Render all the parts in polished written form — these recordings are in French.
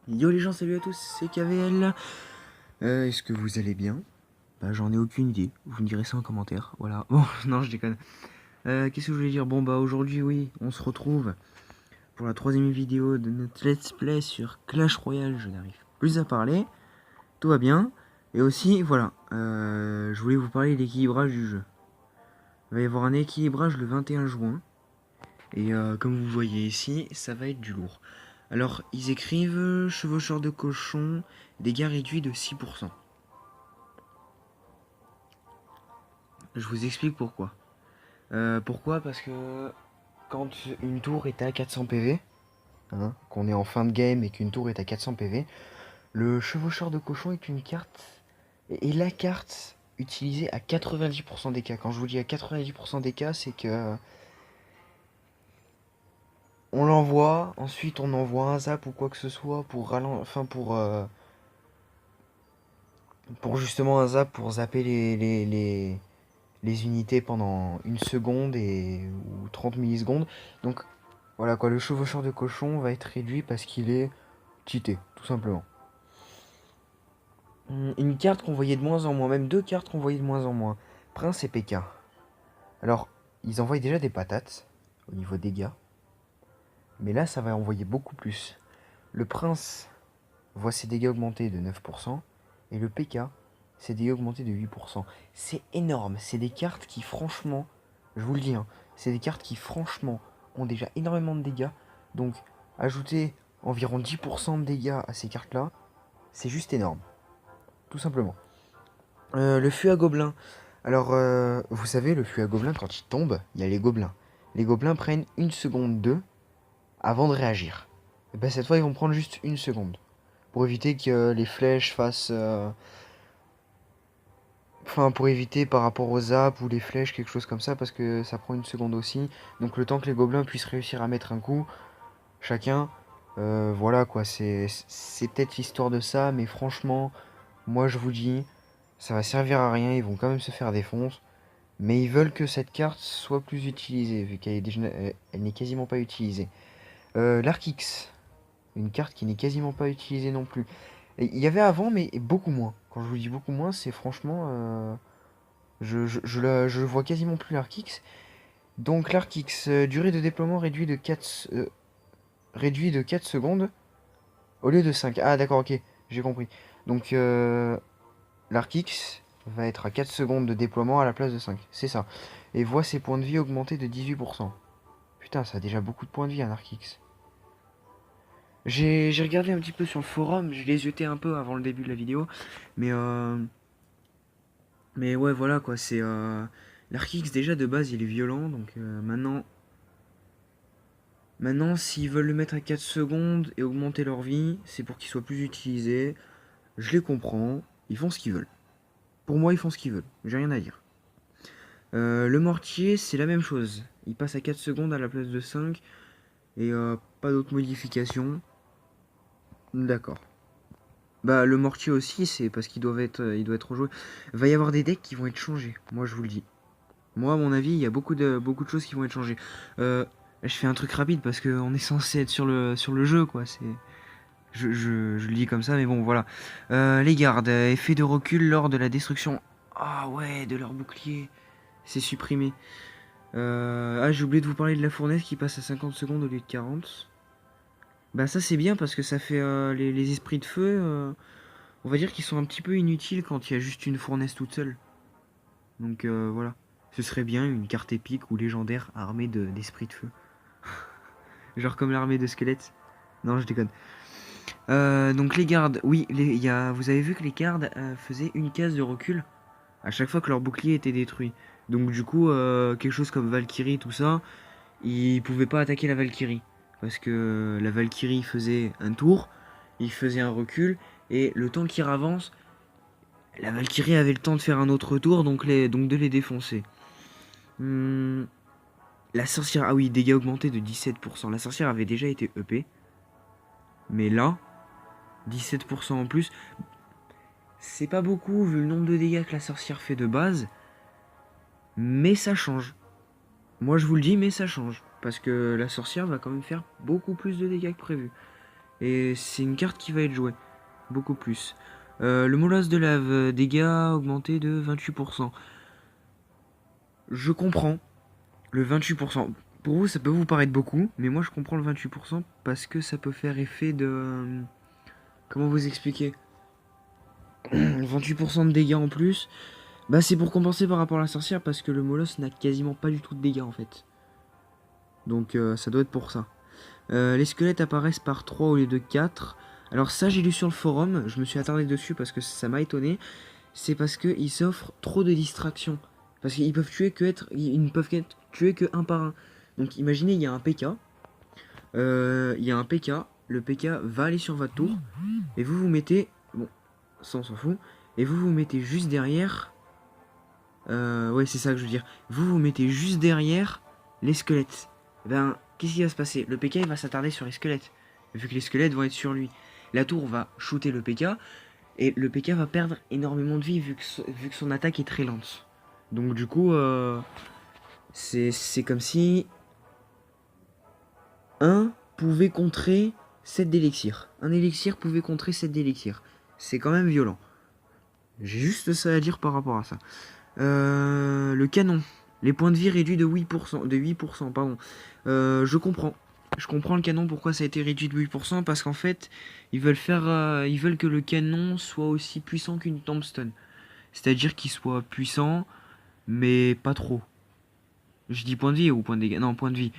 Yo les gens, salut à tous, c'est KVL. Est-ce que vous allez bien? Bah j'en ai aucune idée, vous me direz ça en commentaire, voilà. Bon, non je déconne. Qu'est-ce que je voulais dire? Bon bah aujourd'hui oui, on se retrouve pour la troisième vidéo de notre let's play sur Clash Royale. Je n'arrive plus à parler, tout va bien. Et aussi, voilà, je voulais vous parler de l'équilibrage du jeu. Il va y avoir un équilibrage le 21 juin. Et comme vous voyez ici, ça va être du lourd. Alors, ils écrivent chevaucheur de cochon, dégâts réduits de 6%. Je vous explique pourquoi. Pourquoi? Parce que quand une tour est à 400 PV, hein, qu'on est en fin de game et qu'une tour est à 400 PV, le chevaucheur de cochon est une carte, et la carte utilisée à 90% des cas. Quand je vous dis à 90% des cas, c'est que on l'envoie, ensuite on envoie un zap ou quoi que ce soit pour pour justement un zap pour zapper les unités pendant une seconde ou 30 millisecondes. Donc voilà quoi, le chevaucheur de cochon va être réduit parce qu'il est cheaté, tout simplement. Une carte qu'on voyait de moins en moins, même deux cartes qu'on voyait de moins en moins. Prince et PK. Alors, ils envoient déjà des patates au niveau dégâts. Mais là, ça va envoyer beaucoup plus. Le Prince voit ses dégâts augmenter de 9%. Et le PK, ses dégâts augmenter de 8%. C'est énorme. C'est des cartes qui, franchement, je vous le dis, hein, c'est des cartes qui, franchement, ont déjà énormément de dégâts. Donc, ajouter environ 10% de dégâts à ces cartes-là, c'est juste énorme. Tout simplement. Le fût à gobelins. Alors, vous savez, le fût à gobelins, quand il tombe, il y a les gobelins. Les gobelins prennent une seconde 2 avant de réagir. Et ben cette fois, ils vont prendre juste une seconde. Pour éviter que les flèches fassent... Enfin, pour éviter par rapport aux zap ou les flèches, quelque chose comme ça, parce que ça prend une seconde aussi. Donc le temps que les gobelins puissent réussir à mettre un coup, chacun, voilà quoi, c'est peut-être l'histoire de ça, mais franchement, moi je vous dis, ça va servir à rien, ils vont quand même se faire défoncer. Mais ils veulent que cette carte soit plus utilisée, vu qu'elle est déjà, elle n'est quasiment pas utilisée. L'Arkix, une carte qui n'est quasiment pas utilisée non plus. Il y avait avant, mais beaucoup moins. Quand je vous dis beaucoup moins, c'est franchement... je vois quasiment plus l'Arkix. Donc l'Arkix, durée de déploiement réduit de 4 secondes au lieu de 5. Ah d'accord, ok, j'ai compris. Donc l'Arkix va être à 4 secondes de déploiement à la place de 5. C'est ça. Et voit ses points de vie augmenter de 18%. Putain, ça a déjà beaucoup de points de vie un Arkix. J'ai regardé un petit peu sur le forum, je les jeté un peu avant le début de la vidéo, mais mais ouais voilà quoi, c'est l'Arkix déjà de base il est violent, donc maintenant s'ils veulent le mettre à 4 secondes et augmenter leur vie, c'est pour qu'il soit plus utilisé. Je les comprends, ils font ce qu'ils veulent. Pour moi ils font ce qu'ils veulent, j'ai rien à dire. Le mortier c'est la même chose, il passe à 4 secondes à la place de 5 et pas d'autres modifications. D'accord. Bah le mortier aussi, c'est parce il doit être rejoué. Va y avoir des decks qui vont être changés, moi je vous le dis. Moi à mon avis, il y a beaucoup de choses qui vont être changées. Je fais un truc rapide parce qu'on est censé être sur le jeu quoi. Je le dis comme ça, mais bon voilà. Les gardes, effet de recul lors de la destruction. Ah ouais, de leur bouclier. C'est supprimé. J'ai oublié de vous parler de la fournaise qui passe à 50 secondes au lieu de 40. Bah ça c'est bien parce que ça fait les esprits de feu. On va dire qu'ils sont un petit peu inutiles quand il y a juste une fournaise toute seule. Donc voilà. Ce serait bien une carte épique ou légendaire armée d'esprits de feu. Genre comme l'armée de squelettes. Non, je déconne. Donc les gardes, oui, vous avez vu que les gardes faisaient une case de recul à chaque fois que leur bouclier était détruit. Donc du coup, quelque chose comme Valkyrie, tout ça, ils pouvaient pas attaquer la Valkyrie. Parce que la Valkyrie faisait un tour, il faisait un recul, et le temps qu'il avance, la Valkyrie avait le temps de faire un autre tour, donc de les défoncer. Hmm, la sorcière, ah oui, dégâts augmentés de 17%. La sorcière avait déjà été EP, mais là, 17% en plus, c'est pas beaucoup vu le nombre de dégâts que la sorcière fait de base, mais ça change. Moi je vous le dis, mais ça change. Parce que la sorcière va quand même faire beaucoup plus de dégâts que prévu. Et c'est une carte qui va être jouée. Beaucoup plus. Le molosse de lave, dégâts augmentés de 28%. Je comprends le 28%. Pour vous, ça peut vous paraître beaucoup, mais moi je comprends le 28% parce que ça peut faire effet de... Comment vous expliquer? 28% de dégâts en plus. Bah c'est pour compenser par rapport à la sorcière parce que le molosse n'a quasiment pas du tout de dégâts en fait. Donc ça doit être pour ça. Les squelettes apparaissent par 3 au lieu de 4. Alors ça j'ai lu sur le forum, je me suis attardé dessus parce que ça m'a étonné. C'est parce qu'ils s'offrent trop de distractions. Parce qu'ils peuvent tuer que ils ne peuvent tuer que un par un. Donc imaginez il y a un PK. Il y a un PK. Le PK va aller sur votre tour. Et vous vous mettez... Bon, ça on s'en fout. Et vous vous mettez juste derrière... ouais c'est ça que je veux dire. Vous vous mettez juste derrière les squelettes. Ben, qu'est-ce qui va se passer? Le PK il va s'attarder sur les squelettes. Vu que les squelettes vont être sur lui. La tour va shooter le PK. Et le PK va perdre énormément de vie vu que son attaque est très lente. Donc du coup, c'est comme si un pouvait contrer 7 d'élixir. Un élixir pouvait contrer 7 d'élixir. C'est quand même violent. J'ai juste ça à dire par rapport à ça. Le canon. Les points de vie réduits de 8%. De 8%, pardon. Je comprends. Je comprends le canon, pourquoi ça a été réduit de 8%, parce qu'en fait, ils veulent que le canon soit aussi puissant qu'une tombstone. C'est-à-dire qu'il soit puissant, mais pas trop. Je dis point de vie ou point de dégâts? Non, point de vie.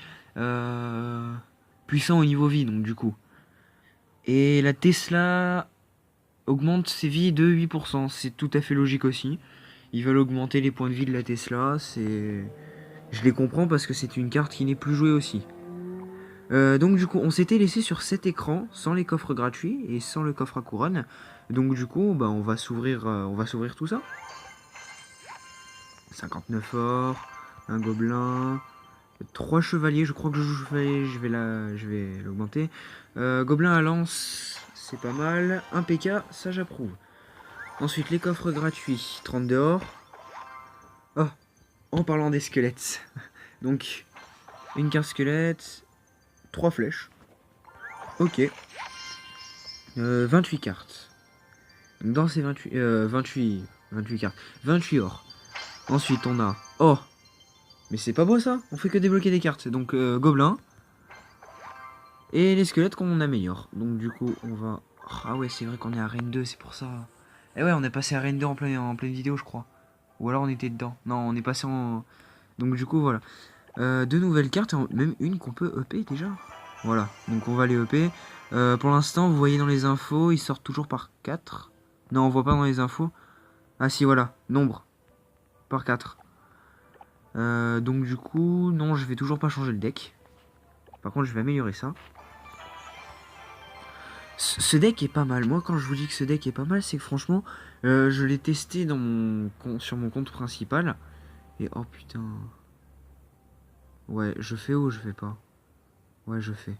Puissant au niveau vie, donc du coup. Et la Tesla augmente ses vies de 8%. C'est tout à fait logique aussi. Ils veulent augmenter les points de vie de la Tesla. Je les comprends parce que c'est une carte qui n'est plus jouée aussi. Donc du coup on s'était laissé sur cet écran sans les coffres gratuits et sans le coffre à couronne. Donc du coup bah, on va s'ouvrir tout ça. 59 or, un gobelin, 3 chevaliers, je crois que je joue chevalier, je vais l'augmenter. Gobelin à lance, c'est pas mal. Un PK, ça j'approuve. Ensuite les coffres gratuits, 32 or. Oh, en parlant des squelettes. Donc une carte squelette. 3 flèches. Ok. 28 cartes. Dans ces 28 cartes. 28 or. Ensuite, on a... Oh. Mais c'est pas beau, ça. On fait que débloquer des cartes. Donc, gobelin. Et les squelettes qu'on améliore. Donc, du coup, on va... Ah ouais, c'est vrai qu'on est à Reine 2, c'est pour ça. Eh ouais, on est passé à Reine 2 en pleine vidéo, je crois. Ou alors on était dedans. Non, on est passé en... Donc, du coup, voilà. 2 nouvelles cartes, même une qu'on peut EP déjà. Voilà, donc on va les EP. Pour l'instant, vous voyez dans les infos, ils sortent toujours par 4. Non, on voit pas dans les infos. Ah si, voilà, nombre. Par 4. Donc du coup, non, je vais toujours pas changer le deck. Par contre, je vais améliorer ça. Ce deck est pas mal. Moi, quand je vous dis que ce deck est pas mal, c'est que franchement, je l'ai testé sur mon compte principal. Et oh putain. Ouais, je fais ou je fais pas? Ouais, je fais.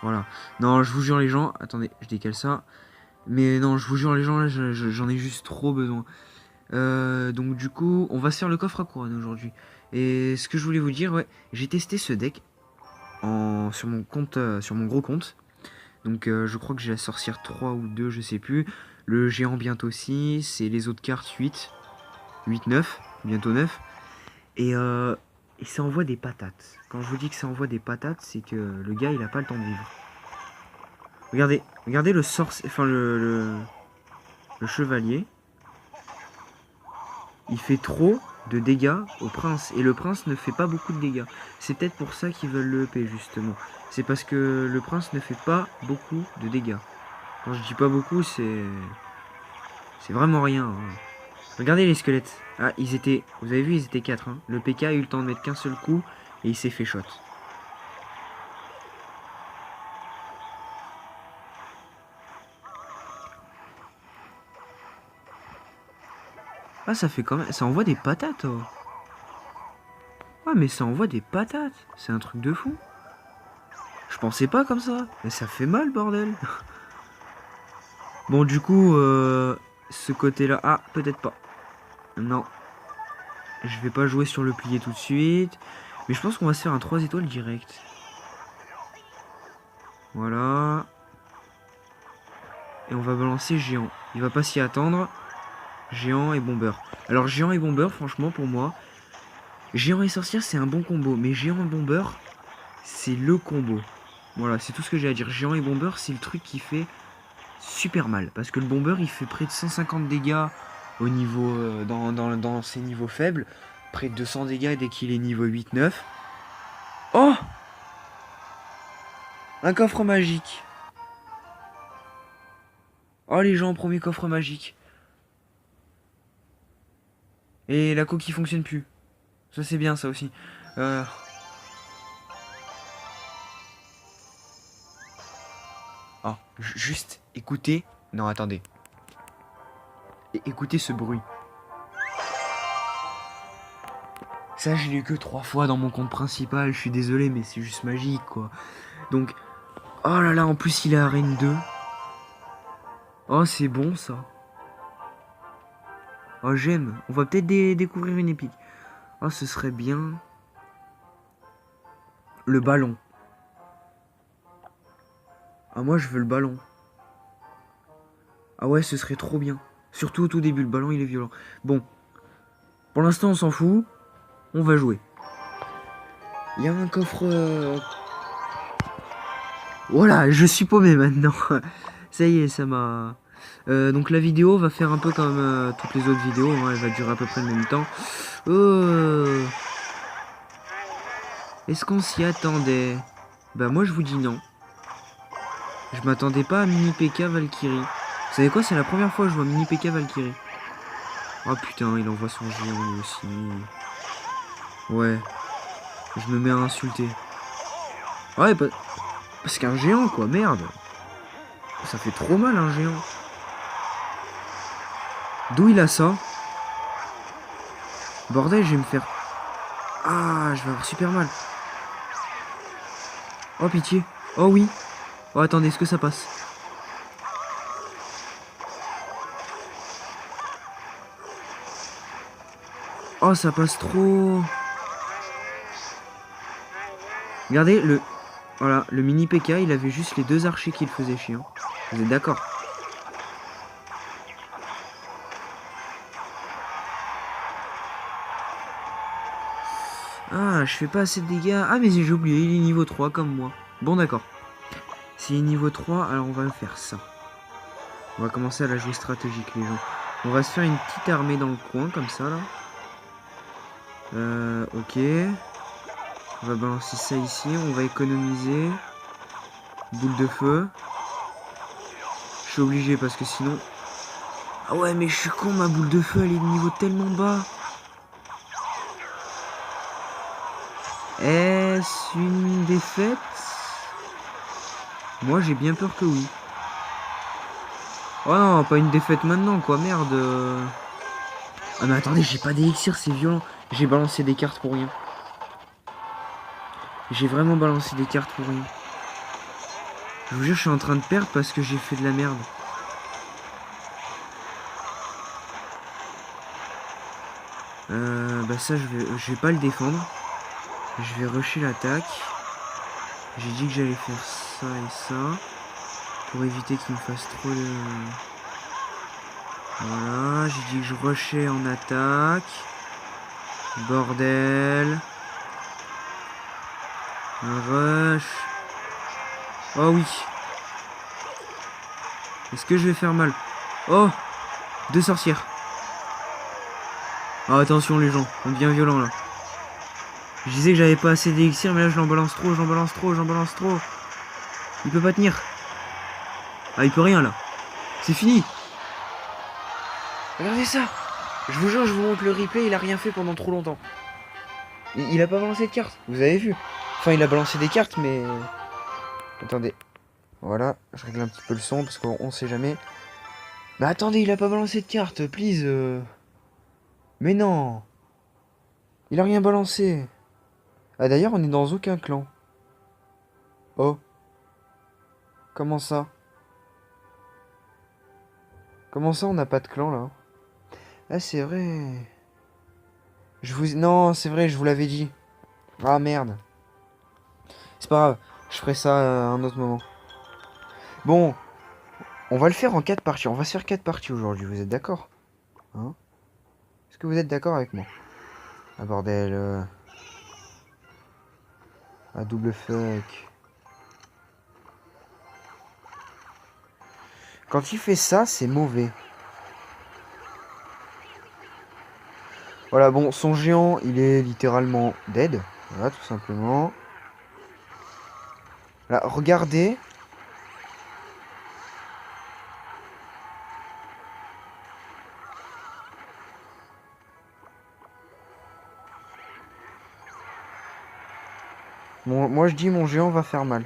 Voilà. Non, je vous jure les gens, attendez, je décale ça. Mais non, je vous jure les gens, là, j'en ai juste trop besoin. Donc du coup, on va se faire le coffre à couronne aujourd'hui. Et ce que je voulais vous dire, ouais, j'ai testé ce deck sur mon compte, sur mon gros compte. Donc je crois que j'ai la sorcière 3 ou 2, je sais plus. Le géant bientôt 6, c'est les autres cartes 8. 8, 9, bientôt 9. Et ça envoie des patates. Quand je vous dis que ça envoie des patates, c'est que le gars, il a pas le temps de vivre. Regardez le sorcier, enfin le chevalier. Il fait trop de dégâts au prince. Et le prince ne fait pas beaucoup de dégâts. C'est peut-être pour ça qu'ils veulent le EP justement. C'est parce que le prince ne fait pas beaucoup de dégâts. Quand je dis pas beaucoup, c'est vraiment rien. Hein. Regardez les squelettes. Ah, ils étaient... Vous avez vu, ils étaient 4. Hein. Le PK a eu le temps de mettre qu'un seul coup. Et il s'est fait shot. Ah, ça fait quand même... Ça envoie des patates, oh. Ouais, mais ça envoie des patates. C'est un truc de fou. Je pensais pas comme ça. Mais ça fait mal, bordel. Bon, du coup, ce côté-là... Ah, peut-être pas. Non. Je vais pas jouer sur le plié tout de suite. Mais je pense qu'on va se faire un 3 étoiles direct. Voilà. Et on va balancer géant. Il va pas s'y attendre. Géant et bombeur. Alors géant et bombeur, franchement pour moi, géant et sorcière c'est un bon combo. Mais géant et bombeur, c'est le combo. Voilà, c'est tout ce que j'ai à dire. Géant et bombeur, c'est le truc qui fait super mal. Parce que le bomber, il fait près de 150 dégâts au niveau, dans ses niveaux faibles. Près de 200 dégâts dès qu'il est niveau 8-9. Oh! Un coffre magique. Oh les gens, premier coffre magique. Et la coquille fonctionne plus. Ça c'est bien ça aussi. Euh... Oh, juste écoutez. Non attendez. Écoutez ce bruit. Ça je l'ai eu que 3 fois dans mon compte principal. Je suis désolé mais c'est juste magique quoi. Donc, oh là là, en plus il est arène 2. Oh c'est bon ça. Oh j'aime. On va peut-être découvrir une épique. Oh ce serait bien. Le ballon. Ah moi je veux le ballon. Ah ouais ce serait trop bien. Surtout au tout début, le ballon il est violent. Bon. Pour l'instant on s'en fout. On va jouer. Il y a un coffre... Voilà, je suis paumé maintenant. Ça y est, ça m'a... donc la vidéo va faire un peu comme toutes les autres vidéos. Hein. Elle va durer à peu près le même temps. Oh. Est-ce qu'on s'y attendait? Bah moi je vous dis non. Je m'attendais pas à Mini PK Valkyrie. Vous savez quoi? C'est la première fois que je vois Mini PK Valkyrie. Oh putain, il envoie son géant lui aussi. Ouais. Je me mets à insulter. Ouais, parce qu'un géant quoi, merde. Ça fait trop mal un géant. D'où il a ça? Bordel, je vais me faire... Ah, je vais avoir super mal. Oh pitié. Oh oui. Oh attendez, est-ce que ça passe? Oh ça passe trop. Regardez le... Voilà, le mini PK, il avait juste les 2 archers qui le faisaient chier. Hein. Vous êtes d'accord? Ah, je fais pas assez de dégâts. Ah mais j'ai oublié, il est niveau 3 comme moi. Bon d'accord. S'il est niveau 3, alors on va faire ça. On va commencer à la jouer stratégique les gens. On va se faire une petite armée dans le coin comme ça là. Ok. On va balancer ça ici. On va économiser. Boule de feu. Je suis obligé parce que sinon... Ah ouais mais je suis con, ma boule de feu elle est de niveau tellement bas. Est-ce une défaite? Moi j'ai bien peur que oui. Oh non, pas une défaite maintenant quoi, merde. Ah mais attendez, j'ai pas d'élixir, c'est violent. J'ai balancé des cartes pour rien. J'ai vraiment balancé des cartes pour rien. Je vous jure, je suis en train de perdre parce que j'ai fait de la merde. Bah ça, je vais pas le défendre. Je vais rusher l'attaque. J'ai dit que j'allais faire ça et ça. Pour éviter qu'il me fasse trop de... Voilà, j'ai dit que je rushais en attaque. Bordel. Un rush. Oh oui. Est-ce que je vais faire mal? Oh, 2 sorcières. Ah, attention les gens, on devient violent là. Je disais que j'avais pas assez d'élixir, mais là je l'en balance trop, j'en balance trop, j'en balance trop. Il peut pas tenir. Ah, il peut rien là. C'est fini. Regardez ça. Je vous jure, je vous montre le replay, il a rien fait pendant trop longtemps. Il a pas balancé de cartes, vous avez vu. Enfin, il a balancé des cartes, mais... Attendez. Voilà, je règle un petit peu le son, parce qu'on sait jamais. Mais attendez, il a pas balancé de cartes, please. Mais non. Il a rien balancé. Ah d'ailleurs, on est dans aucun clan. Oh. Comment ça? Comment ça, on n'a pas de clan, là? Ah, c'est vrai. Non, c'est vrai, je vous l'avais dit. Ah, merde. C'est pas grave, je ferai ça à un autre moment. Bon, on va le faire en 4 parties. On va se faire 4 parties aujourd'hui, vous êtes d'accord? Hein? Est-ce que vous êtes d'accord avec moi? Ah bordel. Ah double fuck. Quand il fait ça, c'est mauvais. Voilà, bon, son géant, il est littéralement dead. Voilà, tout simplement. Là, regardez. Moi, je dis mon géant va faire mal.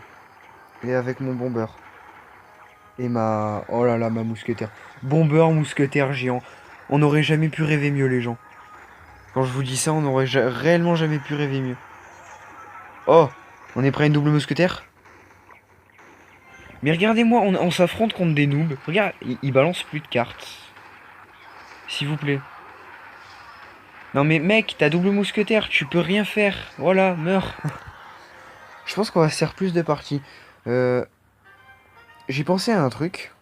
Et avec mon bomber. Et ma... Oh là là, ma mousquetaire. Bomber, mousquetaire, géant. On n'aurait jamais pu rêver mieux, les gens. Quand je vous dis ça, on n'aurait réellement jamais pu rêver mieux. Oh, on est prêt à une double mousquetaire? Mais regardez-moi, on s'affronte contre des noobs. Regarde, ils balancent plus de cartes. S'il vous plaît. Non mais mec, t'as double mousquetaire, tu peux rien faire. Voilà, meurs. Je pense qu'on va se faire plus de parties. J'ai pensé à un truc.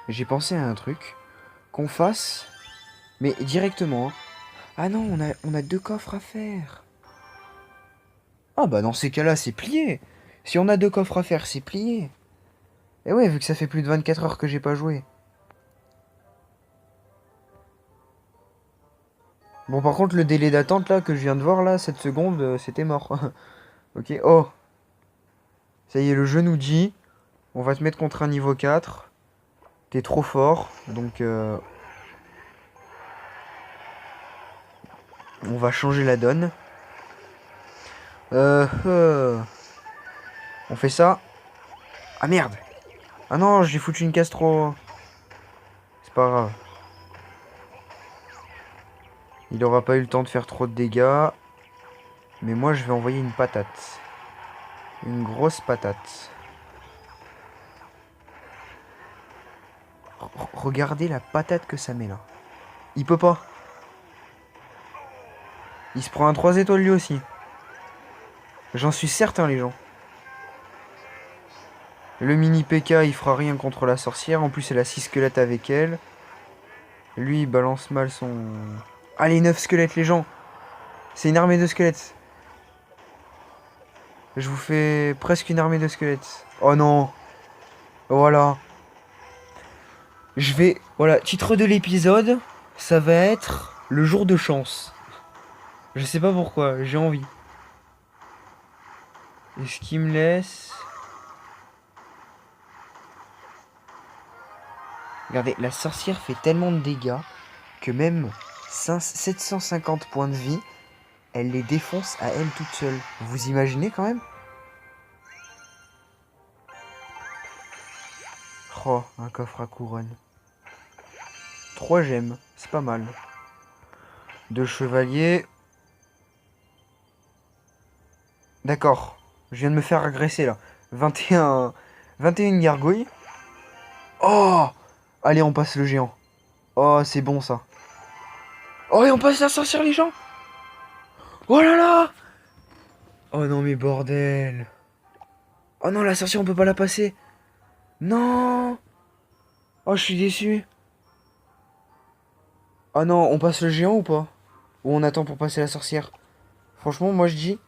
J'ai pensé à un truc. Qu'on fasse... Mais directement. Hein. Ah non, on a 2 coffres à faire. Ah bah dans ces cas-là, c'est plié. Si on a 2 coffres à faire, c'est plié. Et ouais, vu que ça fait plus de 24 heures que j'ai pas joué. Bon, par contre, le délai d'attente, là, que je viens de voir, là, 7 secondes, c'était mort. Ok, oh. Ça y est, le jeu nous dit, on va te mettre contre un niveau 4. T'es trop fort, donc on va changer la donne. On fait ça. Ah merde. Ah non, j'ai foutu une case trop... C'est pas grave. Il aura pas eu le temps de faire trop de dégâts. Mais moi, je vais envoyer une patate. Une grosse patate. Regardez la patate que ça met là. Il peut pas. Il se prend un 3 étoiles lui aussi. J'en suis certain, les gens. Le mini PK, il fera rien contre la sorcière. En plus, elle a 6 squelettes avec elle. Lui, il balance mal son... Allez, 9 squelettes, les gens. C'est une armée de squelettes. Je vous fais presque une armée de squelettes. Oh non. Voilà. Je vais... Voilà, titre de l'épisode, ça va être le jour de chance. Je sais pas pourquoi, j'ai envie. Et ce qui me laisse... Regardez, la sorcière fait tellement de dégâts que même 750 points de vie, elle les défonce à elle toute seule. Vous imaginez quand même? Oh, un coffre à couronne. 3 gemmes, c'est pas mal. 2 chevaliers. D'accord, je viens de me faire agresser là. 21 gargouilles. Oh! Allez, on passe le géant. Oh, c'est bon ça. Oh, et on passe la sorcière, les gens! Oh là là! Oh non, mais bordel! Oh non, la sorcière, on peut pas la passer! Non! Oh, je suis déçu. Oh non, on passe le géant ou pas? Ou on attend pour passer la sorcière? Franchement, moi je dis...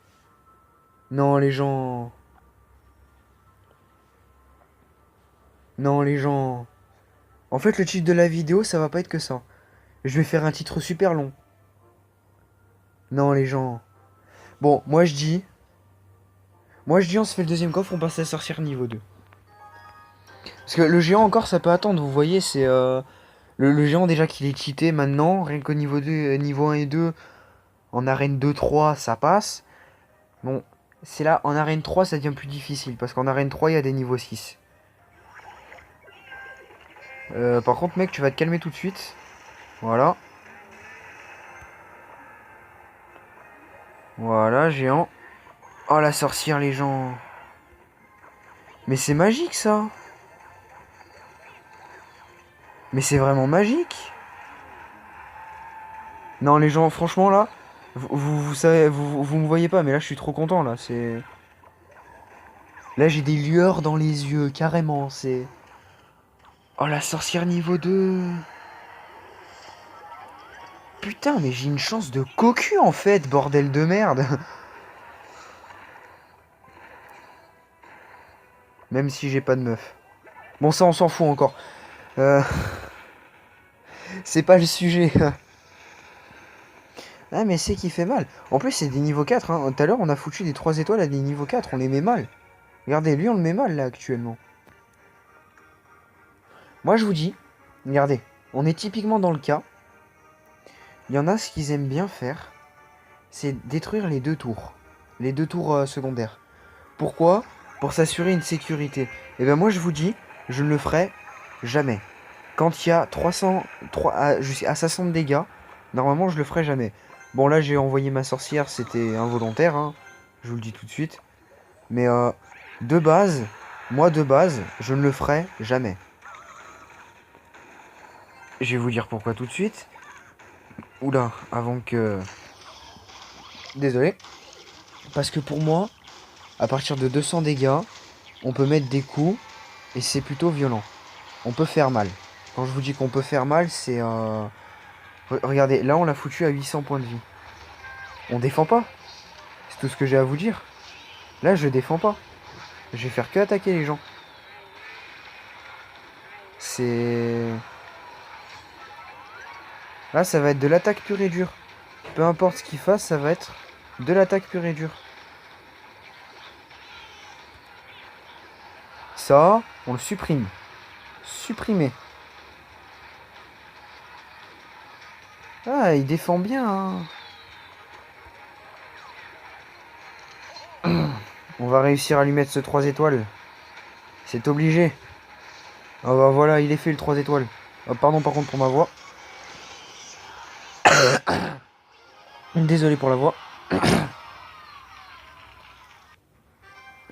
Non, les gens... Non, les gens... En fait, le titre de la vidéo, ça va pas être que ça. Je vais faire un titre super long. Non, les gens... Bon, moi je dis... Moi je dis, on se fait le deuxième coffre, on passe la sorcière niveau 2. Parce que le géant encore, ça peut attendre, vous voyez, c'est... Le géant déjà qu'il est cheaté maintenant, rien qu'au niveau 2, niveau 1 et 2, en arène 2-3, ça passe. Bon, c'est là, en arène 3, ça devient plus difficile, parce qu'en arène 3, il y a des niveaux 6. Par contre, mec, tu vas te calmer tout de suite. Voilà. Voilà, géant. Oh, la sorcière, les gens. Mais c'est magique, ça. Mais c'est vraiment magique. Non, les gens, franchement, là, vous savez, vous me voyez pas, mais là, je suis trop content, là. C'est... Là, j'ai des lueurs dans les yeux, carrément, c'est... Oh, la sorcière niveau 2. Putain, mais j'ai une chance de cocu, en fait, bordel de merde. Même si j'ai pas de meuf. Bon, ça, on s'en fout encore. Euh... C'est pas le sujet. Ah, mais c'est qui fait mal. En plus, c'est des niveaux 4. Hein. Tout à l'heure, on a foutu des 3 étoiles à des niveaux 4. On les met mal. Regardez, lui, on le met mal, là, actuellement. Moi, je vous dis, regardez, on est typiquement dans le cas. Il y en a ce qu'ils aiment bien faire, c'est détruire les 2 tours. Les 2 tours secondaires. Pourquoi? Pour s'assurer une sécurité. Et ben moi, je vous dis, je ne le ferai jamais. Quand il y a 300, à 500 de dégâts, normalement, je le ferai jamais. Bon, là, j'ai envoyé ma sorcière, c'était involontaire, hein, je vous le dis tout de suite. Mais de base, moi, de base, je ne le ferai jamais. Je vais vous dire pourquoi tout de suite. Oula, avant que... Désolé. Parce que pour moi, à partir de 200 dégâts, on peut mettre des coups et c'est plutôt violent. On peut faire mal. Quand je vous dis qu'on peut faire mal, c'est... Regardez, là on l'a foutu à 800 points de vie. On défend pas. C'est tout ce que j'ai à vous dire. Là je défends pas. Je vais faire que attaquer les gens. C'est... Là ça va être de l'attaque pure et dure. Peu importe ce qu'il fasse, ça va être de l'attaque pure et dure. Ça, on le supprime. Supprimer. Ah, il défend bien, hein. On va réussir à lui mettre ce 3 étoiles. C'est obligé. Ah bah voilà, il est fait le 3 étoiles. Oh, pardon par contre pour ma voix. Désolé pour la voix.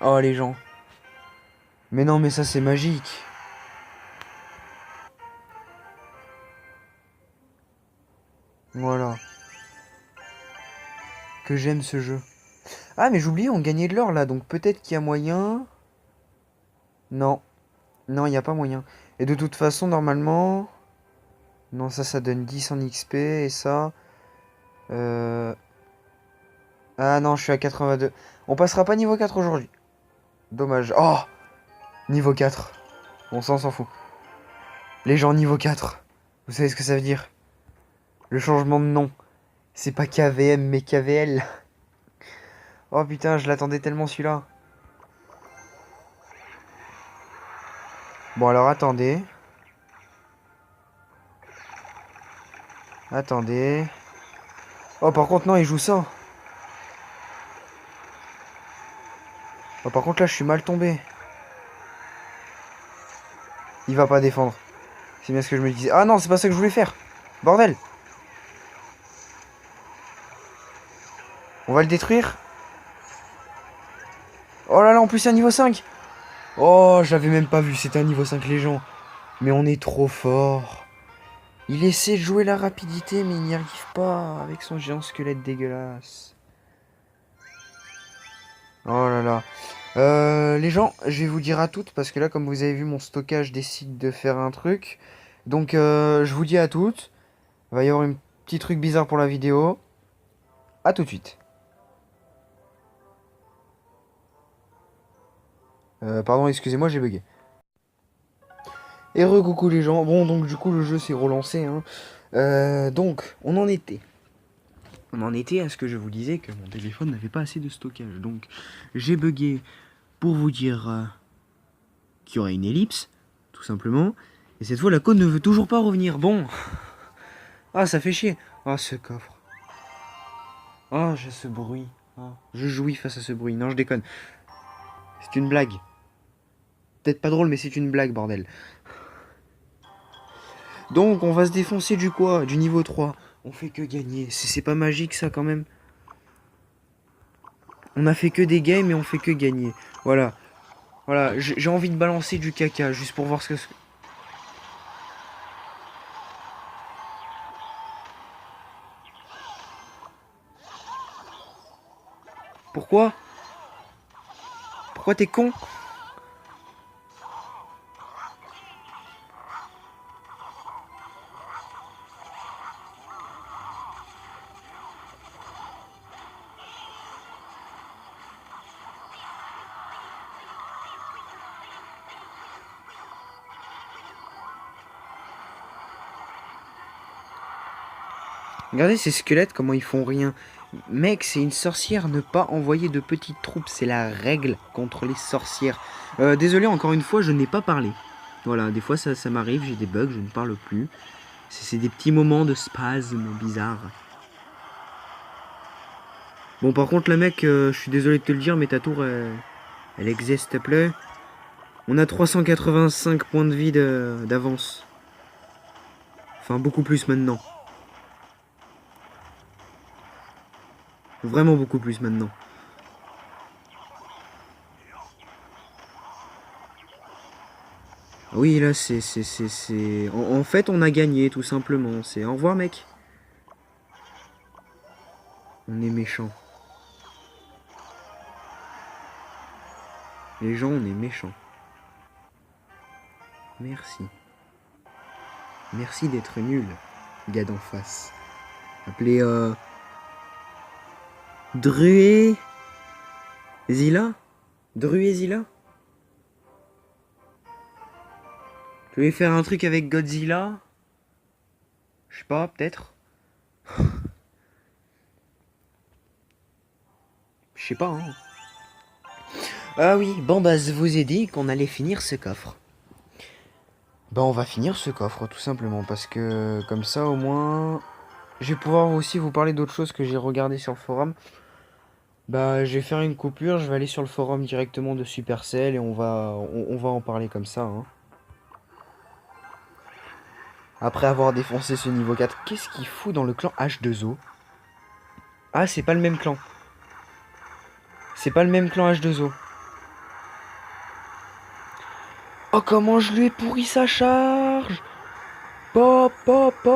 Oh les gens. Mais non mais ça c'est magique. Voilà. Que j'aime ce jeu. Ah mais j'oubliais, on gagnait de l'or là, donc peut-être qu'il y a moyen... Non. Non, il n'y a pas moyen. Et de toute façon, normalement... Non, ça donne 10 en XP, et ça... Ah non, je suis à 82. On passera pas niveau 4 aujourd'hui. Dommage. Oh, niveau 4. Bon, ça, on s'en fout. Les gens niveau 4. Vous savez ce que ça veut dire? Le changement de nom. C'est pas KVM, mais KVL. Oh putain, je l'attendais tellement celui-là. Bon, alors attendez. Attendez. Oh, par contre, non, il joue ça. Oh, par contre, là, je suis mal tombé. Il va pas défendre. C'est bien ce que je me disais. Ah non, c'est pas ça que je voulais faire. Bordel. On va le détruire. Oh là là, en plus, c'est un niveau 5. Oh, je l'avais même pas vu. C'était un niveau 5, les gens. Mais on est trop fort. Il essaie de jouer la rapidité, mais il n'y arrive pas avec son géant squelette dégueulasse. Oh là là. Les gens, je vais vous dire à toutes, parce que là, comme vous avez vu, mon stockage décide de faire un truc. Donc, je vous dis à toutes. Il va y avoir un petit truc bizarre pour la vidéo. À tout de suite. Pardon, excusez-moi, j'ai bugué. Et re-coucou les gens. Bon, donc du coup, le jeu s'est relancé. Hein. Donc, on en était. On en était à ce que je vous disais que mon téléphone n'avait pas assez de stockage. Donc, j'ai bugué pour vous dire qu'il y aurait une ellipse, tout simplement. Et cette fois, la code ne veut toujours pas revenir. Bon. Ah, ça fait chier. Ah, ce coffre. Ah, j'ai ce bruit. Ah, je jouis face à ce bruit. Non, je déconne. C'est une blague. Peut-être pas drôle, mais c'est une blague, bordel. Donc, on va se défoncer du quoi? Du niveau 3. On fait que gagner. C'est pas magique, ça, quand même. On a fait que des games et on fait que gagner. Voilà. Voilà, j'ai envie de balancer du caca, juste pour voir ce que... Pourquoi Quoi, t'es con? Regardez ces squelettes, comment ils font rien. Mec, c'est une sorcière, ne pas envoyer de petites troupes. C'est la règle contre les sorcières. Désolé, encore une fois, je n'ai pas parlé. Voilà, des fois ça m'arrive, j'ai des bugs, je ne parle plus. C'est des petits moments de spasme bizarres. Bon, par contre, là, mec, je suis désolé de te le dire, mais ta tour, elle existe plus. On a 385 points de vie d'avance. Enfin, beaucoup plus maintenant. Vraiment beaucoup plus maintenant. Oui, là, c'est... En fait, on a gagné, tout simplement. C'est au revoir, mec. On est méchants. Les gens, on est méchants. Merci. Merci d'être nul, gars d'en face. Appelé, Druezilla. Druezilla. Tu voulais faire un truc avec Godzilla? Je sais pas, peut-être. Je sais pas, hein. Ah oui, bon bah je vous ai dit qu'on allait finir ce coffre. Bah on va finir ce coffre tout simplement parce que comme ça au moins je vais pouvoir aussi vous parler d'autres choses que j'ai regardé sur le forum. Bah je vais faire une coupure, je vais aller sur le forum directement de Supercell et on va en parler comme ça, hein. Après avoir défoncé ce niveau 4, qu'est-ce qu'il fout dans le clan H2O? Ah, c'est pas le même clan. C'est pas le même clan H2O. Oh, comment je lui ai pourri sa charge! Pop, pop, pop!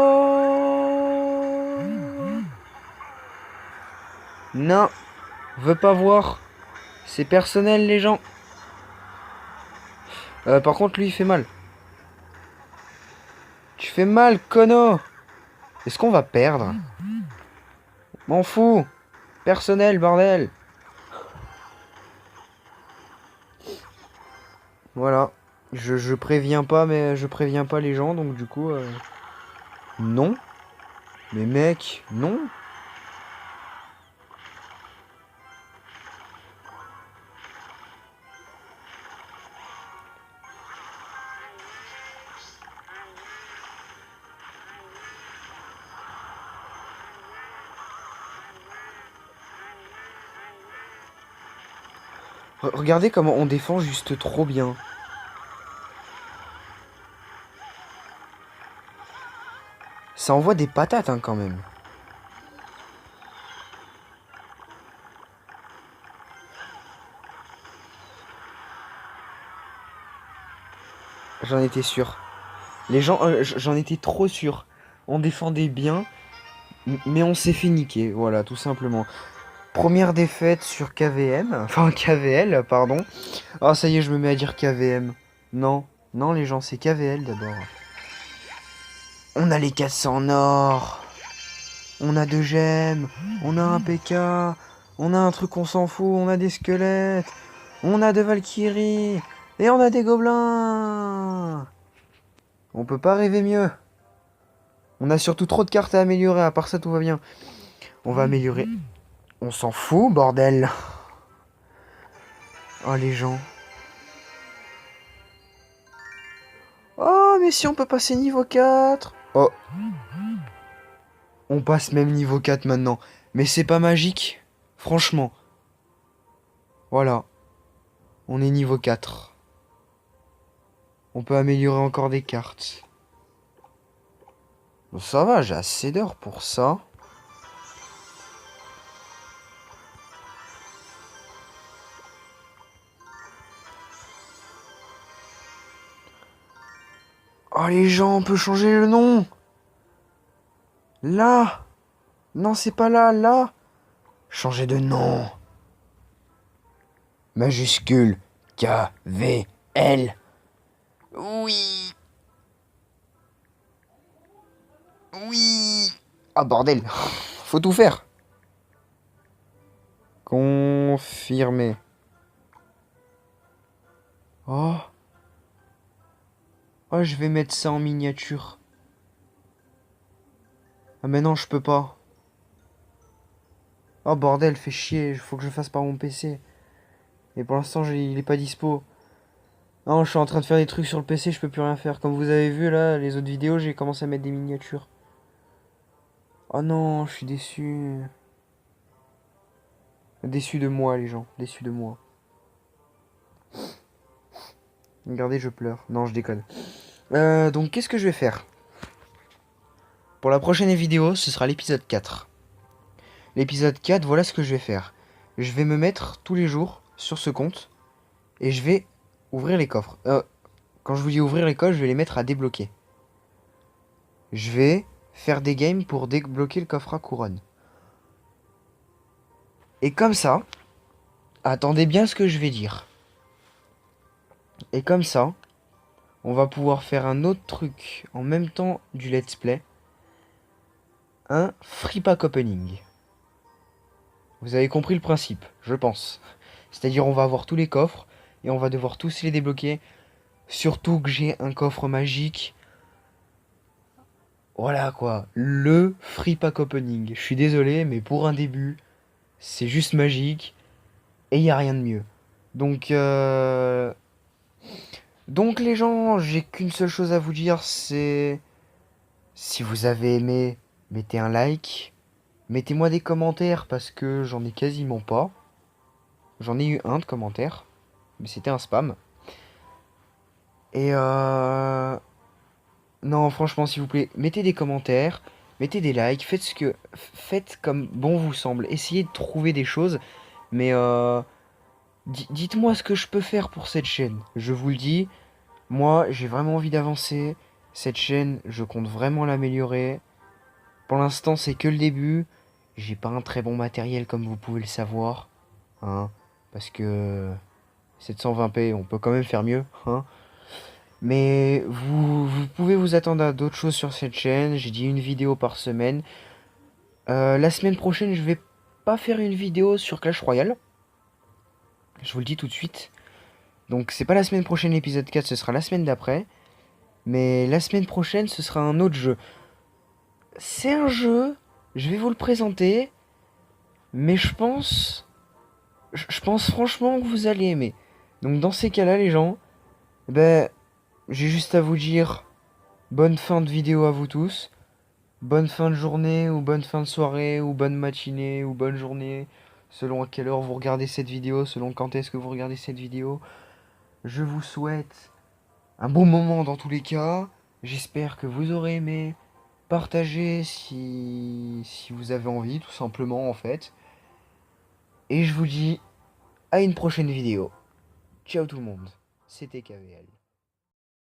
Non, veux pas voir. C'est personnel, les gens. Par contre, lui, il fait mal. Tu fais mal, conno! Est-ce qu'on va perdre? M'en fous! Personnel, bordel! Voilà. Je préviens pas, mais je préviens pas les gens, donc du coup... Non. Mais mec, non. Regardez comment on défend juste trop bien. Ça envoie des patates, hein, quand même. J'en étais sûr. Les gens, j'en étais trop sûr. On défendait bien, mais on s'est fait niquer, voilà, tout simplement. Première défaite sur KVM, enfin KVL, pardon. Ah, ça y est, je me mets à dire KVM. Non, non, les gens, c'est KVL d'abord. On a les 400 en or. On a 2 gemmes. On a un PK. On a un truc qu'on s'en fout. On a des squelettes. On a des Valkyries. Et on a des gobelins. On peut pas rêver mieux. On a surtout trop de cartes à améliorer. À part ça, tout va bien. On va améliorer. On s'en fout, bordel. Oh, les gens. Oh, mais si on peut passer niveau 4. Oh. On passe même niveau 4 maintenant. Mais c'est pas magique. Franchement. Voilà. On est niveau 4. On peut améliorer encore des cartes. Bon, ça va, j'ai assez d'heures pour ça. Oh, les gens, on peut changer le nom. Là. Non, c'est pas là, là. Changer de nom. Majuscule KVL. Oui. Oui. Ah bordel. Faut tout faire. Confirmé. Oh. Oh, je vais mettre ça en miniature. Ah mais non, je peux pas. Oh bordel, fait chier. Faut que je fasse par mon PC. Et pour l'instant, il est pas dispo. Non, je suis en train de faire des trucs sur le PC, je peux plus rien faire. Comme vous avez vu là, les autres vidéos, j'ai commencé à mettre des miniatures. Oh non, je suis déçu. Déçu de moi, les gens. Déçu de moi. Regardez, je pleure. Non, je déconne. Donc, qu'est-ce que je vais faire? Pour la prochaine vidéo, ce sera l'épisode 4. L'épisode 4, voilà ce que je vais faire. Je vais me mettre tous les jours sur ce compte et je vais ouvrir les coffres. Quand je vous dis ouvrir les coffres, je vais les mettre à débloquer. Je vais faire des games pour débloquer le coffre à couronne. Et comme ça, attendez bien ce que je vais dire. Et comme ça, on va pouvoir faire un autre truc en même temps du let's play. Un free pack opening. Vous avez compris le principe, je pense. C'est-à-dire on va avoir tous les coffres et on va devoir tous les débloquer. Surtout que j'ai un coffre magique. Voilà quoi, le free pack opening. Je suis désolé, mais pour un début, c'est juste magique et il n'y a rien de mieux. Donc les gens, j'ai qu'une seule chose à vous dire, c'est si vous avez aimé, mettez un like, mettez-moi des commentaires parce que j'en ai quasiment pas. J'en ai eu un de commentaire, mais c'était un spam. Et non, franchement, s'il vous plaît, mettez des commentaires, mettez des likes, faites comme bon vous semble. Essayez de trouver des choses, mais dites-moi ce que je peux faire pour cette chaîne. Je vous le dis, moi, j'ai vraiment envie d'avancer. Cette chaîne, je compte vraiment l'améliorer. Pour l'instant, c'est que le début. J'ai pas un très bon matériel comme vous pouvez le savoir, hein, parce que 720p, on peut quand même faire mieux, hein. Mais vous pouvez vous attendre à d'autres choses sur cette chaîne. J'ai dit une vidéo par semaine. La semaine prochaine, je vais pas faire une vidéo sur Clash Royale. Je vous le dis tout de suite. Donc c'est pas la semaine prochaine l'épisode 4, ce sera la semaine d'après. Mais la semaine prochaine, ce sera un autre jeu. C'est un jeu, je vais vous le présenter. Mais je pense franchement que vous allez aimer. Donc dans ces cas-là, les gens, ben, j'ai juste à vous dire bonne fin de vidéo à vous tous. Bonne fin de journée, ou bonne fin de soirée, ou bonne matinée, ou bonne journée, selon à quelle heure vous regardez cette vidéo, selon quand est-ce que vous regardez cette vidéo. Je vous souhaite un bon moment dans tous les cas. J'espère que vous aurez aimé. Partagez si vous avez envie, tout simplement en fait. Et je vous dis à une prochaine vidéo. Ciao tout le monde, c'était KVL.